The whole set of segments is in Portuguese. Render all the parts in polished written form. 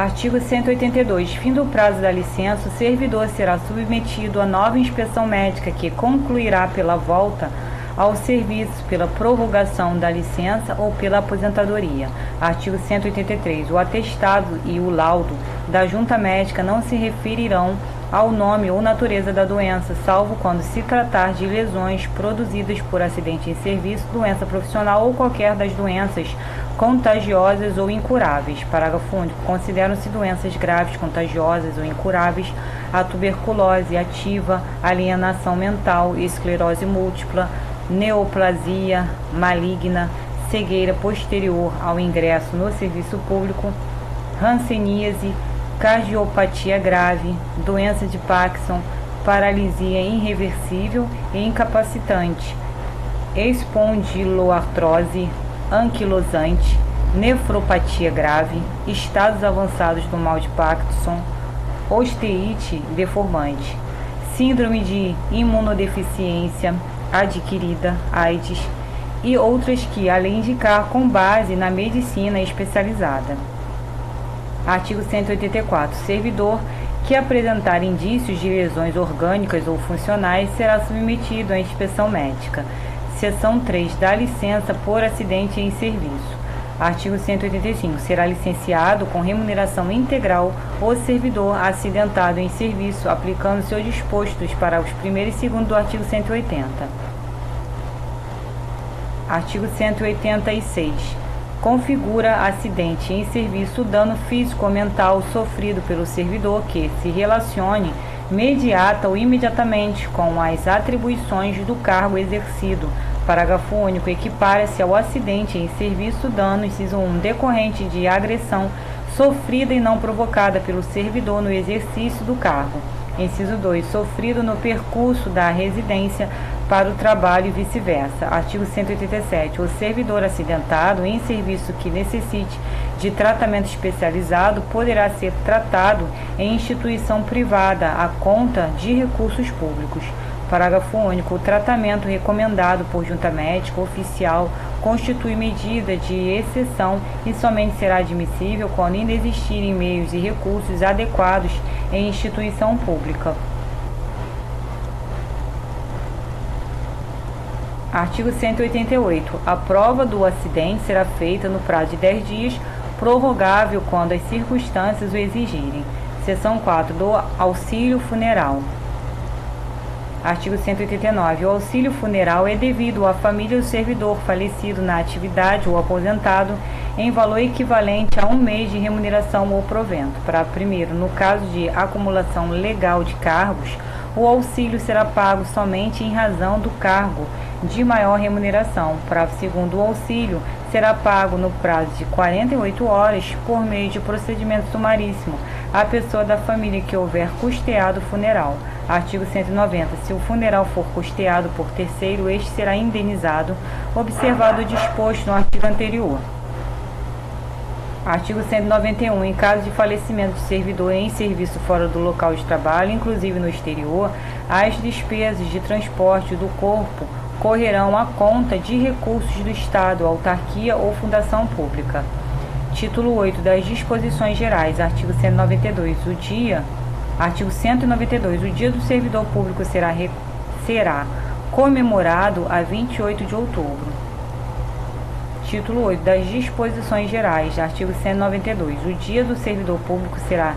Artigo 182. Fim do prazo da licença, o servidor será submetido a nova inspeção médica que concluirá pela volta ao serviço, pela prorrogação da licença ou pela aposentadoria. Artigo 183. O atestado e o laudo da junta médica não se referirão ao nome ou natureza da doença, salvo quando se tratar de lesões produzidas por acidente em serviço, doença profissional ou qualquer das doenças contagiosas ou incuráveis. Parágrafo único. Consideram-se doenças graves, contagiosas ou incuráveis a tuberculose ativa, alienação mental, esclerose múltipla, neoplasia maligna, cegueira posterior ao ingresso no serviço público, hanseníase, cardiopatia grave, doença de Parkinson, paralisia irreversível e incapacitante, espondiloartrose anquilosante, nefropatia grave, estados avançados do mal de Parkinson, osteite deformante, síndrome de imunodeficiência adquirida, AIDS, e outras que a lei indicar com base na medicina especializada. Artigo 184. Servidor que apresentar indícios de lesões orgânicas ou funcionais será submetido à inspeção médica. Seção 3. Da licença por acidente em serviço. Artigo 185. Será licenciado com remuneração integral o servidor acidentado em serviço, aplicando-se os dispostos para os 1º e 2º do artigo 180. Artigo 186. Configura acidente em serviço dano físico ou mental sofrido pelo servidor que se relacione imediata ou imediatamente com as atribuições do cargo exercido. Parágrafo único. Equipara-se ao acidente em serviço dano, inciso 1, decorrente de agressão sofrida e não provocada pelo servidor no exercício do cargo. Inciso 2, sofrido no percurso da residência para o trabalho e vice-versa. Artigo 187. O servidor acidentado em serviço que necessite de tratamento especializado poderá ser tratado em instituição privada à conta de recursos públicos. Parágrafo único. O tratamento recomendado por junta médica oficial constitui medida de exceção e somente será admissível quando ainda existirem meios e recursos adequados em instituição pública. Artigo 188. A prova do acidente será feita no prazo de 10 dias, prorrogável quando as circunstâncias o exigirem. Seção 4. Do auxílio funeral. Artigo 189. O auxílio funeral é devido à família do servidor falecido na atividade ou aposentado em valor equivalente a 1 mês de remuneração ou provento. Para primeiro, no caso de acumulação legal de cargos, o auxílio será pago somente em razão do cargo de maior remuneração. Para segundo, o auxílio será pago no prazo de 48 horas por meio de procedimento sumaríssimo à pessoa da família que houver custeado o funeral. Artigo 190. Se o funeral for custeado por terceiro, este será indenizado, observado o disposto no artigo anterior. Artigo 191. Em caso de falecimento de servidor em serviço fora do local de trabalho, inclusive no exterior, as despesas de transporte do corpo correrão à conta de recursos do Estado, autarquia ou fundação pública. Título 8 das Disposições Gerais. Artigo 192. Artigo 192. O Dia do Servidor Público será comemorado a 28 de outubro. Título 8 das Disposições Gerais. Artigo 192. O Dia do Servidor Público será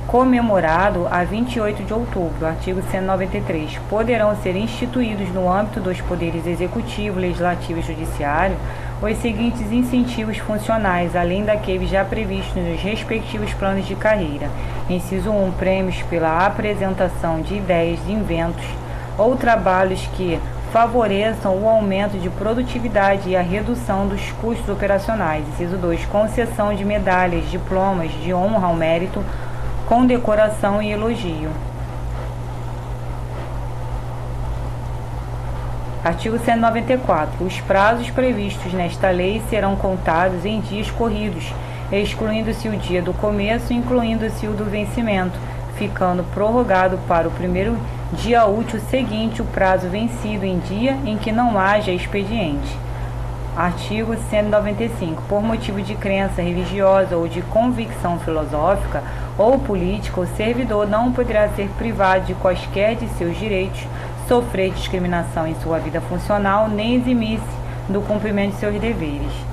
comemorado a 28 de outubro. Artigo 193. Poderão ser instituídos no âmbito dos poderes executivo, legislativo e judiciário os seguintes incentivos funcionais, além daqueles já previstos nos respectivos planos de carreira. Inciso 1. Prêmios pela apresentação de ideias, inventos ou trabalhos que favoreçam o aumento de produtividade e a redução dos custos operacionais. Inciso 2. Concessão de medalhas, diplomas de honra ao mérito, condecoração e elogio. Artigo 194. Os prazos previstos nesta lei serão contados em dias corridos, excluindo-se o dia do começo e incluindo-se o do vencimento, ficando prorrogado para o primeiro dia útil seguinte o prazo vencido em dia em que não haja expediente. Artigo 195. Por motivo de crença religiosa ou de convicção filosófica ou política, o servidor não poderá ser privado de quaisquer de seus direitos, sofrer discriminação em sua vida funcional, nem eximir-se do cumprimento de seus deveres.